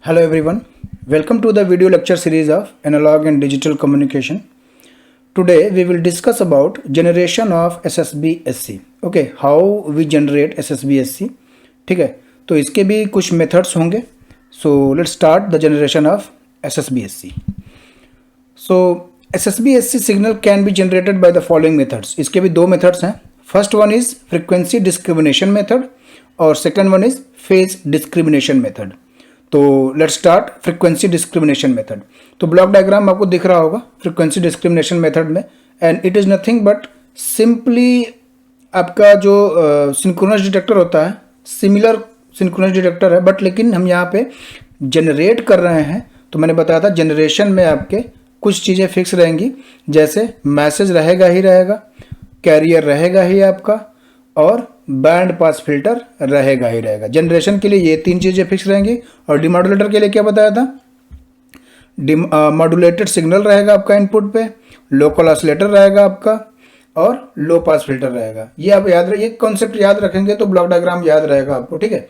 Hello everyone, welcome to the video lecture series of Analog and Digital Communication. Today we will discuss about generation of SSB-SC. Okay, how we generate SSB-SC. ठीक है, तो इसके भी कुछ methods होंगे. So let's start the generation of SSB-SC. So SSB-SC signal can be generated by the following methods. इसके भी दो मेथड्स हैं. First one is frequency discrimination method और second one is phase discrimination method. तो let's start frequency discrimination method. तो block diagram आपको दिख रहा होगा फ्रीक्वेंसी डिस्क्रिमिनेशन मेथड में, and it is nothing but simply आपका जो सिंक्रोनस डिटेक्टर होता है, सिमिलर सिंक्रोनस डिटेक्टर है, बट लेकिन हम यहाँ पे जनरेट कर रहे हैं. तो मैंने बताया था जनरेशन में आपके कुछ चीज़ें फिक्स रहेंगी, जैसे मैसेज रहेगा ही रहेगा, कैरियर रहेगा ही आपका, और बैंड पास फिल्टर रहेगा ही रहेगा. जनरेशन के लिए ये तीन चीज़ें फिक्स रहेंगी. और डिमॉड्यूलेटर के लिए क्या बताया था, मॉड्यूलेटेड सिग्नल रहेगा आपका इनपुट पे, लोकल ऑसिलेटर रहेगा आपका, और लो पास फिल्टर रहेगा. ये आप ये कॉन्सेप्ट याद रखेंगे तो ब्लॉक डायग्राम याद रहेगा आपको. ठीक है,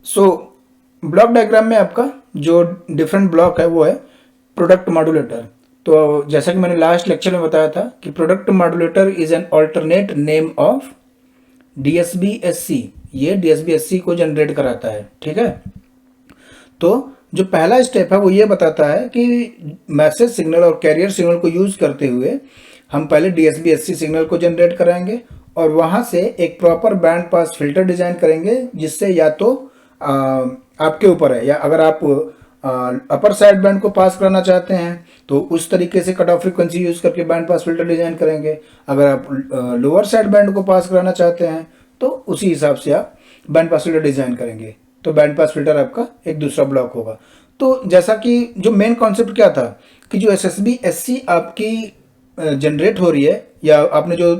सो ब्लॉक डायग्राम में आपका जो डिफरेंट ब्लॉक है वो है प्रोडक्ट मॉड्यूलेटर. तो जैसा कि मैंने लास्ट लेक्चर में बताया था कि product modulator is an alternate name of DSB-SC. ये DSB-SC को जनरेट कराता है. ठीक है, तो जो पहला स्टेप है वो ये बताता है कि मैसेज सिग्नल और कैरियर सिग्नल को यूज करते हुए हम पहले DSB-SC सिग्नल को जनरेट कराएंगे और वहां से एक proper band pass filter design करेंगे, जिससे या तो आपके ऊपर है, या अगर आप अपर साइड बैंड को पास कराना चाहते हैं तो उस तरीके से कट ऑफ फ्रीक्वेंसी यूज करके बैंड पास फिल्टर डिजाइन करेंगे. अगर आप लोअर साइड बैंड को पास कराना चाहते हैं तो उसी हिसाब से आप बैंड पास फिल्टर डिजाइन करेंगे. तो बैंड पास फिल्टर आपका एक दूसरा ब्लॉक होगा. तो जैसा कि जो मेन कॉन्सेप्ट क्या था कि जो SSB-SC आपकी जनरेट हो रही है, या आपने जो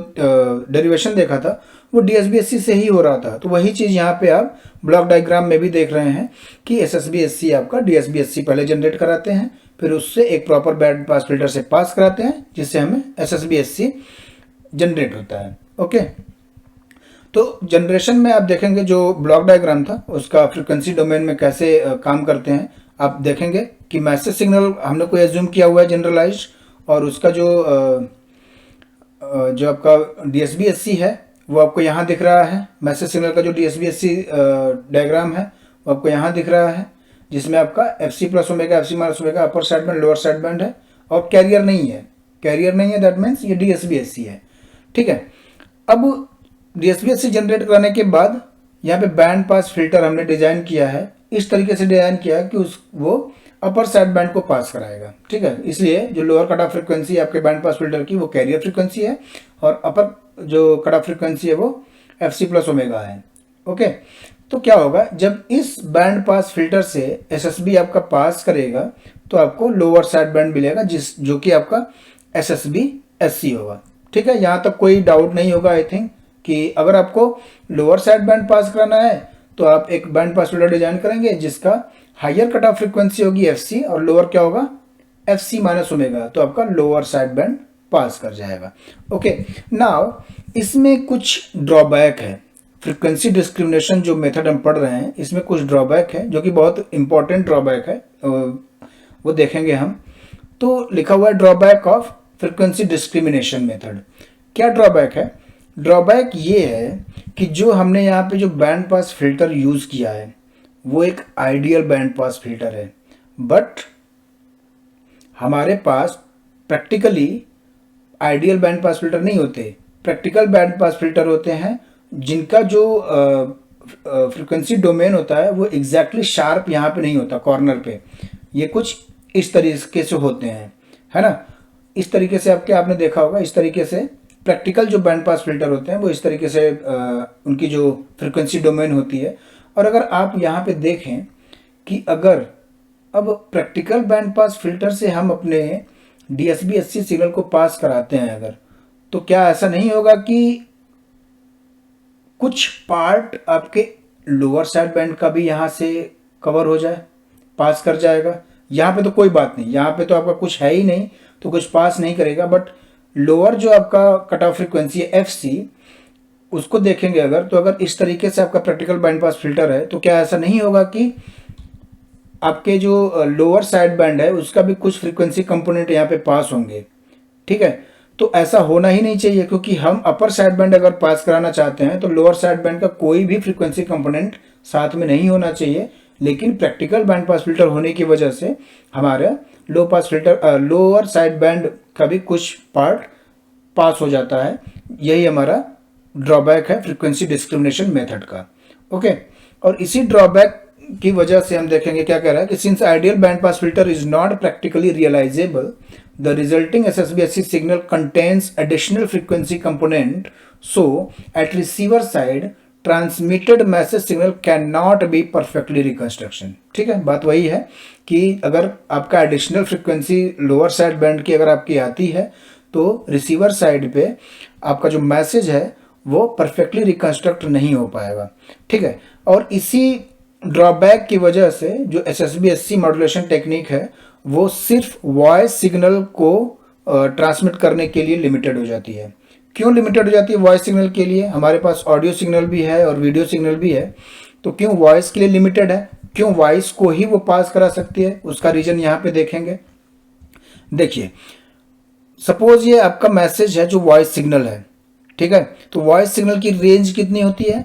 डेरिवेशन देखा था वो DSB-SC से ही हो रहा था. तो वही चीज़ यहाँ पे आप ब्लॉक डायग्राम में भी देख रहे हैं कि SSB-SC आपका DSB-SC पहले जनरेट कराते हैं, फिर उससे एक प्रॉपर बैंड पास फिल्टर से पास कराते हैं, जिससे हमें SSB-SC जनरेट होता है. ओके, तो जनरेशन में आप देखेंगे जो ब्लॉक डायग्राम था उसका फ्रीक्वेंसी डोमेन में कैसे काम करते हैं. आप देखेंगे कि मैसेज सिग्नल हमने कोई एज्यूम किया हुआ है जनरलाइज, और उसका जो आपका DSB-SC है वो आपको यहाँ दिख रहा है. मैसेज सिग्नल का जो DSB-SC डायग्राम है वो आपको यहाँ दिख रहा है, जिसमें आपका FC plus omega, FC minus omega अपर side band, lower side band है, और कैरियर नहीं है. कैरियर नहीं है, दैट मीन्स ये DSB-SC है. ठीक है, अब DSB-SC जनरेट करने के बाद यहाँ पे बैंड पास फिल्टर हमने डिजाइन किया है, इस तरीके से डिजाइन किया है कि वो अपर साइड बैंड को पास कराएगा. ठीक है, इसलिए जो लोअर कट ऑफ फ्रीक्वेंसी है आपके बैंड पास फिल्टर की वो कैरियर फ्रीक्वेंसी है, और अपर जो कट ऑफ फ्रीक्वेंसी है वो FC प्लस ओमेगा है. ओके, तो क्या होगा जब इस बैंड पास फिल्टर से SSB आपका पास करेगा तो आपको लोअर साइड बैंड मिलेगा, जो कि आपका SSB-SC होगा. ठीक है, यहाँ तक कोई डाउट नहीं होगा आई थिंक कि अगर आपको लोअर साइड बैंड पास कराना है तो आप एक बैंड पास फिल्टर डिजाइन करेंगे जिसका हायर कट ऑफ फ्रीक्वेंसी होगी FC और लोअर क्या होगा FC माइनस ओमेगा, तो आपका लोअर साइड बैंड पास कर जाएगा. ओके, नाउ इसमें कुछ ड्रॉबैक है. फ्रीक्वेंसी डिस्क्रिमिनेशन जो मेथड हम पढ़ रहे हैं इसमें कुछ ड्रॉबैक है, जो कि बहुत इंपॉर्टेंट ड्रॉबैक है, वो देखेंगे हम. तो लिखा हुआ है drawback of frequency discrimination method. क्या ड्रॉबैक है? ड्रॉबैक ये है कि जो हमने यहाँ पे जो बैंड पास फिल्टर यूज किया है वो एक आइडियल बैंड पास फिल्टर है, बट हमारे पास practically ideal band pass filter नहीं होते. प्रैक्टिकल बैंड पास फिल्टर होते हैं जिनका जो फ्रीक्वेंसी डोमेन होता है वो एग्जैक्टली शार्प यहाँ पे नहीं होता कॉर्नर पे. ये कुछ इस तरीके से होते हैं, है ना. इस तरीके से आपने देखा होगा, इस तरीके से प्रैक्टिकल जो बैंड पास फिल्टर होते हैं वो इस तरीके से उनकी जो फ्रीक्वेंसी डोमेन होती है. और अगर आप यहाँ पे देखें कि अगर अब प्रैक्टिकल बैंड पास फिल्टर से हम अपने DSB-SC सिग्नल को पास कराते हैं अगर, तो क्या ऐसा नहीं होगा कि कुछ पार्ट आपके लोअर साइड बैंड का भी यहाँ से कवर हो जाए, पास कर जाएगा? यहाँ पे तो कोई बात नहीं, यहाँ पे तो आपका कुछ है ही नहीं तो कुछ पास नहीं करेगा. बट लोअर जो आपका कट ऑफ फ्रीक्वेंसी है FC, उसको देखेंगे अगर, तो अगर इस तरीके से आपका प्रैक्टिकल बैंड पास फिल्टर है तो क्या ऐसा नहीं होगा कि आपके जो लोअर साइड बैंड है उसका भी कुछ फ्रीक्वेंसी कंपोनेंट यहाँ पे पास होंगे, ठीक है। तो ऐसा होना ही नहीं चाहिए, क्योंकि हम अपर साइड बैंड अगर पास कराना चाहते हैं तो लोअर साइड बैंड का कोई भी फ्रीक्वेंसी कंपोनेंट साथ में नहीं होना चाहिए। लेकिन प्रैक्टिकल बैंड पास फिल्टर होने की वजह से हमारा low pass filter lower side band का भी कुछ पार्ट पास हो जाता है। यही हमारा ड्रॉबैक है फ्रीक्वेंसी डिस्क्रिमिनेशन मेथड का। ओके, और इसी ड्रॉबैक की वजह से हम देखेंगे क्या कह रहा है कि since ideal band pass filter is not practically realisable, the resulting SSBSC signal contains additional frequency component, so at receiver side transmitted message signal can not be perfectly reconstruction. ठीक है, बात वही है कि अगर आपका additional frequency lower side band की अगर आपकी आती है तो रिसीवर साइड पे आपका जो मैसेज है वो परफेक्टली रिकंस्ट्रक्ट नहीं हो पाएगा। ठीक है, और इसी ड्रॉबैक की वजह से जो SSBSC मॉड्यूलेशन टेक्निक है वो सिर्फ वॉइस सिग्नल को ट्रांसमिट करने के लिए लिमिटेड हो जाती है। क्यों लिमिटेड हो जाती है वॉइस सिग्नल के लिए? हमारे पास ऑडियो सिग्नल भी है और वीडियो सिग्नल भी है, तो क्यों वॉइस के लिए लिमिटेड है? क्यों वॉइस को ही वो पास करा सकती है? उसका रीजन यहाँ पे देखेंगे। देखिए, सपोज ये आपका मैसेज है जो वॉइस सिग्नल है, ठीक है, तो वॉइस सिग्नल की रेंज कितनी होती है?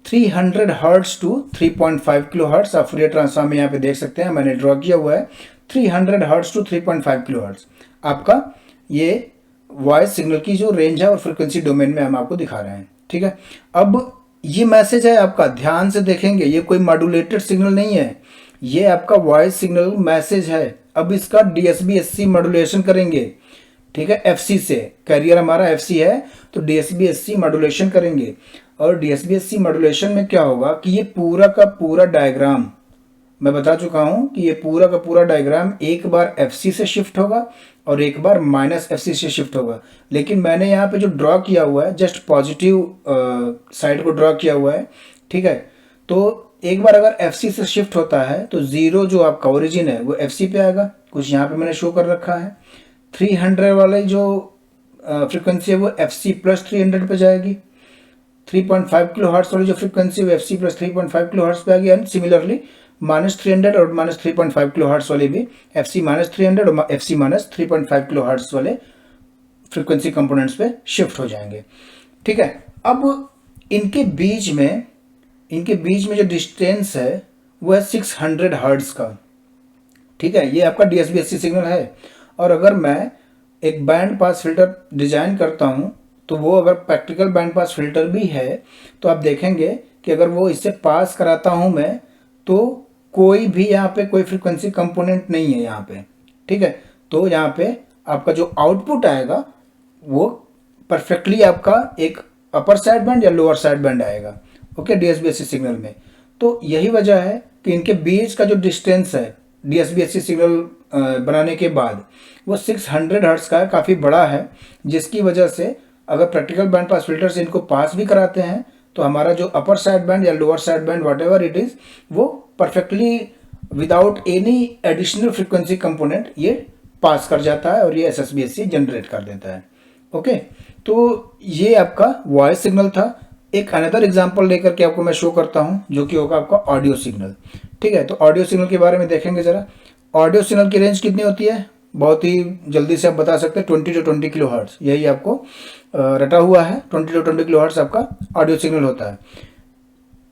300 हर्ट्ज टू 3.5 किलो हर्ट्ज। आप फूरियर ट्रांसफॉर्म में यहाँ पे देख सकते हैं, मैंने ड्रॉ किया हुआ है 300 हर्ट्ज टू 3.5 किलो हर्ट्ज आपका ये वॉइस सिग्नल की जो रेंज है और फ्रीक्वेंसी डोमेन में हम आपको दिखा रहे हैं। ठीक है, अब ये मैसेज है आपका, ध्यान से देखेंगे, ये कोई मॉड्यूलेटेड सिग्नल नहीं है, ये आपका वॉइस सिग्नल मैसेज है। अब इसका DSB-SC मॉड्यूलेशन करेंगे, ठीक है, FC से, कैरियर हमारा FC है तो DSB-SC मॉड्यूलेशन करेंगे। और DSB-SC मॉड्यूलेशन में क्या होगा कि ये पूरा का पूरा डायग्राम मैं बता चुका हूं कि ये पूरा का पूरा डायग्राम एक बार FC से शिफ्ट होगा और एक बार -FC से शिफ्ट होगा। लेकिन मैंने यहाँ पे जो ड्रॉ किया हुआ है जस्ट पॉजिटिव साइड को ड्रॉ किया हुआ है, ठीक है। तो एक बार अगर FC से शिफ्ट होता है तो जीरो जो आपका ओरिजिन है वो FC पे आएगा, कुछ यहाँ पे मैंने शो कर रखा है। 300 वाले जो फ्रिक्वेंसी है वो FC प्लस 300 पे जाएगी। 3.5 किलो हर्ट्स वाली जो फ्रिक्वेंसी वो FC प्लस 3.5 किलो हर्ट्स पे आ गई। एंड सिमिलरली -300 और -3.5 किलो हर्ट्स वाले भी FC -300 और FC -3.5 किलो हर्ट्स वाले फ्रिक्वेंसी कंपोनेंट्स पे शिफ्ट हो जाएंगे। ठीक है, अब इनके बीच में जो डिस्टेंस है वो है 600 हर्ट्स का। ठीक है, ये आपका DSB-SC सिग्नल है। और अगर मैं एक बैंड पास फिल्टर डिजाइन करता हूं तो वो अगर प्रैक्टिकल बैंड पास फिल्टर भी है तो आप देखेंगे कि अगर वो इससे पास कराता हूं मैं तो कोई भी यहाँ पे कोई फ्रीक्वेंसी कंपोनेंट नहीं है यहाँ पे। ठीक है, तो यहाँ पे आपका जो आउटपुट आएगा वो परफेक्टली आपका एक अपर साइड बैंड या लोअर साइड बैंड आएगा। ओके, DSB-SC सिग्नल में। तो यही वजह है कि इनके बीच का जो डिस्टेंस है DSB-SC सिग्नल बनाने के बाद वो 600 हर्ट्ज का काफ़ी बड़ा है, जिसकी वजह से अगर प्रैक्टिकल बैंड पास फिल्टर से इनको पास भी कराते हैं तो हमारा जो अपर साइड बैंड या lower side band whatever it is वो perfectly without any additional frequency component ये पास कर जाता है और ये SSBSC जनरेट कर देता है। ओके, तो ये आपका वॉइस सिग्नल था। एक अनदर एग्जांपल लेकर के आपको मैं शो करता हूं जो कि होगा आपका ऑडियो सिग्नल। ठीक है, तो ऑडियो सिग्नल के बारे में देखेंगे जरा। ऑडियो सिग्नल की रेंज कितनी होती है? बहुत ही जल्दी से आप बता सकते हैं 20 to 20 किलो हर्ट्ज, यही आपको रटा हुआ है। 20 to 20 किलो हर्ट्ज आपका ऑडियो सिग्नल होता है।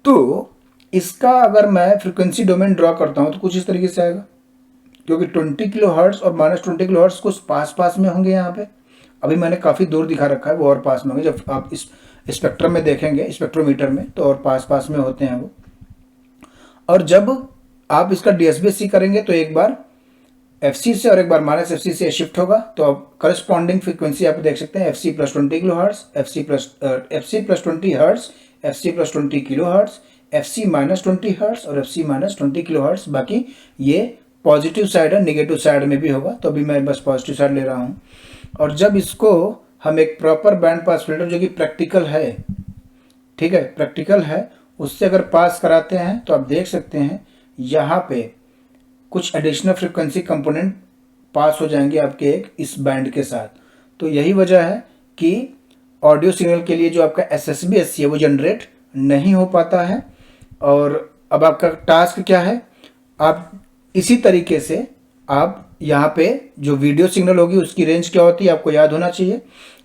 तो इसका अगर मैं फ्रिक्वेंसी डोमेन ड्रॉ करता हूं तो कुछ इस तरीके से आएगा, क्योंकि 20 किलो हर्ट्ज और -20 किलो हर्ट्ज कुछ पास पास में होंगे। यहाँ पे अभी मैंने काफ़ी दूर दिखा रखा है, वो और पास में होंगे। जब आप इस स्पेक्ट्रम में देखेंगे, स्पेक्ट्रोमीटर में, तो और पास पास में होते हैं वो। और जब आप इसका DSB-SC करेंगे तो एक बार FC से और एक बार -FC से शिफ्ट होगा, तो आप करस्पॉन्डिंग फ्रीक्वेंसी आप देख सकते हैं FC plus 20 kilo hertz, FC plus 20 hertz, FC plus 20 kilo hertz, FC -20 hertz और FC -20 किलो हर्ट्ज। बाकी ये पॉजिटिव साइड है, नेगेटिव साइड में भी होगा, तो अभी मैं बस पॉजिटिव साइड ले रहा हूँ। और जब इसको हम एक प्रॉपर बैंड पास फिल्टर जो कि प्रैक्टिकल है, ठीक है, प्रैक्टिकल है, उससे अगर पास कराते हैं तो आप देख सकते हैं यहाँ पे कुछ एडिशनल फ्रिक्वेंसी कंपोनेंट पास हो जाएंगे आपके एक इस बैंड के साथ। तो यही वजह है कि ऑडियो सिग्नल के लिए जो आपका SSB-SC है वो जनरेट नहीं हो पाता है। और अब आपका टास्क क्या है? आप इसी तरीके से आप यहाँ पे जो वीडियो सिग्नल होगी उसकी रेंज क्या होती है आपको याद होना चाहिए,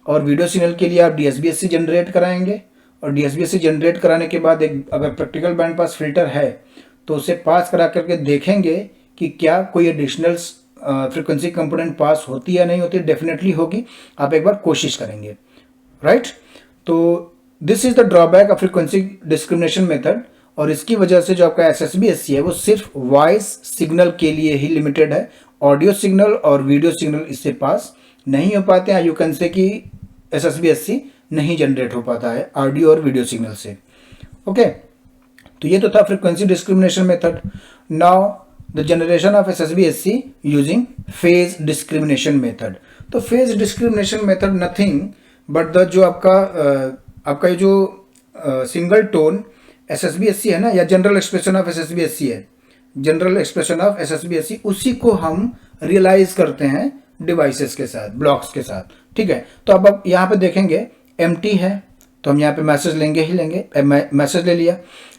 और वीडियो सिग्नल के लिए आप DSBSC जनरेट कराएंगे, और DSBSC जनरेट कराने के बाद एक अगर प्रैक्टिकल बैंड पास फिल्टर है तो उसे पास करा करके देखेंगे कि क्या कोई एडिशनल फ्रिक्वेंसी कंपोनेंट पास होती या नहीं होती। डेफिनेटली होगी, आप एक बार कोशिश करेंगे, राइट। तो this is the drawback of frequency discrimination method, और इसकी वजह से जो आपका SSBSC है वो सिर्फ वॉइस सिग्नल के लिए ही लिमिटेड है, ऑडियो सिग्नल और वीडियो सिग्नल इससे पास नहीं हो पाते हैं। यू कैन से कि SSBSC नहीं जनरेट हो पाता है ऑडियो और वीडियो सिग्नल से। ओके, तो ये तो था frequency discrimination method. Now the generation of SSBSC using phase discrimination method. तो phase discrimination method nothing but the जो आपका ये जो सिंगल टोन SSBSC है ना, या जनरल एक्सप्रेशन ऑफ SSBSC है, जनरल एक्सप्रेशन ऑफ SSBSC, उसी को हम रियलाइज करते हैं डिवाइसेस के साथ, ब्लॉक्स के साथ। ठीक है, तो अब आप यहाँ पे देखेंगे एम्प्टी है तो हम यहाँ पे मैसेज लेंगे ही लेंगे, मैसेज ले लिया,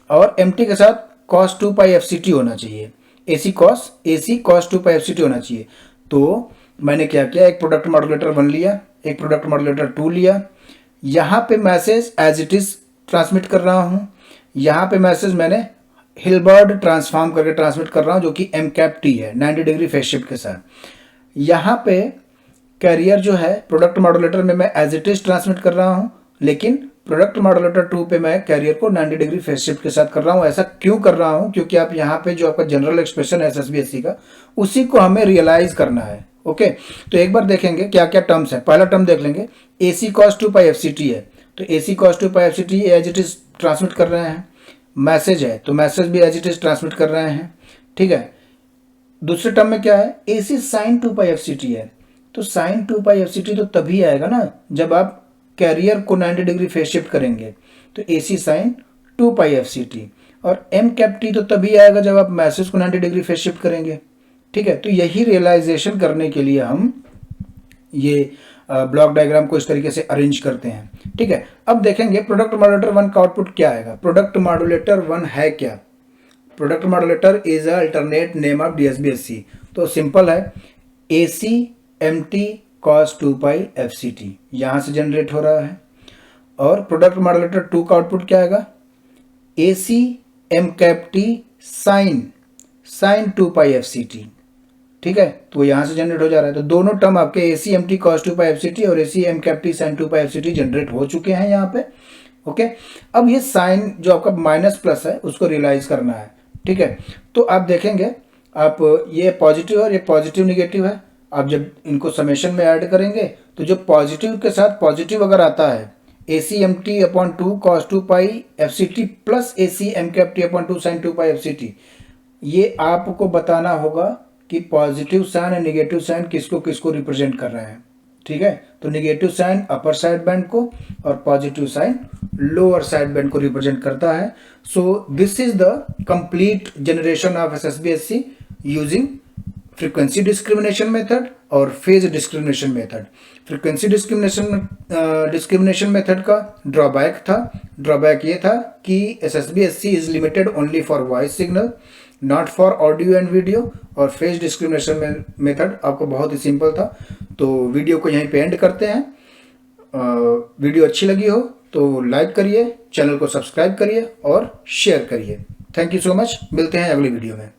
और एम्प्टी के साथ cos 2π FCT होना चाहिए, AC cos 2π FCT होना चाहिए। तो मैंने क्या किया, एक प्रोडक्ट मॉड्यूलेटर 1 लिया, एक प्रोडक्ट मॉड्यूलेटर 2 लिया, यहाँ पे message as it is transmit कर रहा हूँ, यहाँ पे मैसेज मैंने हिलबर्ट ट्रांसफॉर्म करके ट्रांसमिट कर रहा हूँ जो कि MCAP-T है 90 डिग्री फेज शिफ्ट के साथ। यहाँ पे कैरियर जो है प्रोडक्ट मॉड्यूलेटर में मैं एज इट इज ट्रांसमिट कर रहा हूँ, लेकिन प्रोडक्ट मॉड्यूलेटर 2 पे मैं कैरियर को 90 डिग्री फेज शिफ्ट के साथ कर रहा हूँ। ऐसा क्यों कर रहा हूँ, क्योंकि आप यहाँ पे जो आपका जनरल एक्सप्रेशन है SSBSC का, उसी को हमें रियलाइज करना है। ओके, तो एक बार देखेंगे क्या क्या टर्म्स है। पहला टर्म देख लेंगे, AC cos 2π FCT है, तो AC cos 2π FCT as it is transmit कर रहे हैं। मैसेज है तो मैसेज भी एज इट इज ट्रांसमिट कर रहे हैं। ठीक है, दूसरे टर्म में क्या है, AC sin 2π FCT है, तो sin 2π FCT तो तभी आएगा ना जब आप कैरियर को 90 डिग्री फेज शिफ्ट करेंगे, तो AC sin 2π FCT, और MCAP-T तो तभी आएगा जब आप मैसेज को 90 डिग्री फेज शिफ्ट करेंगे। ठीक है, तो यही रियलाइजेशन करने के लिए हम ये ब्लॉक डायग्राम को इस तरीके से अरेंज करते हैं। ठीक है, अब देखेंगे प्रोडक्ट मॉड्यूलेटर 1 का आउटपुट क्या आएगा। प्रोडक्ट मॉड्यूलेटर 1 है क्या, product modulator is a alternate name of DSBSC। तो सिंपल है, AC MT cos 2π FCT यहाँ से जनरेट हो रहा है, और प्रोडक्ट मॉड्यूलेटर 2 का आउटपुट क्या आएगा, AC MCAP-T sin 2π FCT। ठीक है, तो यहाँ से जनरेट हो जा रहा है। तो दोनों टर्म आपके AC MT cos 2π FCT और AC MCAP-T sin 2π FCT generate हो चुके हैं यहाँ पे। ओके, अब ये साइन जो आपका माइनस प्लस है उसको रियलाइज करना है। ठीक है, तो आप देखेंगे, आप ये पॉजिटिव और ये पॉजिटिव निगेटिव है, आप जब इनको समेशन में ऐड करेंगे तो जो पॉजिटिव के साथ पॉजिटिव अगर आता है, AC MT/2 cos 2π FCT plus AC MCAP-T/2 sin 2π FCT, ये आपको बताना होगा कि पॉजिटिव साइन और निगेटिव साइन किसको किसको रिप्रेजेंट कर रहे हैं। ठीक है, तो negative sign upper side band को और positive sign lower side band को रिप्रेजेंट करता है। So this is the complete generation of SSBSC using frequency discrimination method और phase discrimination method. Frequency discrimination method का ड्रॉबैक था, ड्रॉबैक ये था कि SSBSC is limited only for voice signal, not for audio and video, और phase discrimination method आपको बहुत ही simple था। तो वीडियो को यहीं पे एंड करते हैं। वीडियो अच्छी लगी हो तो लाइक करिए, चैनल को सब्सक्राइब करिए और शेयर करिए। थैंक यू सो मच, मिलते हैं अगली वीडियो में।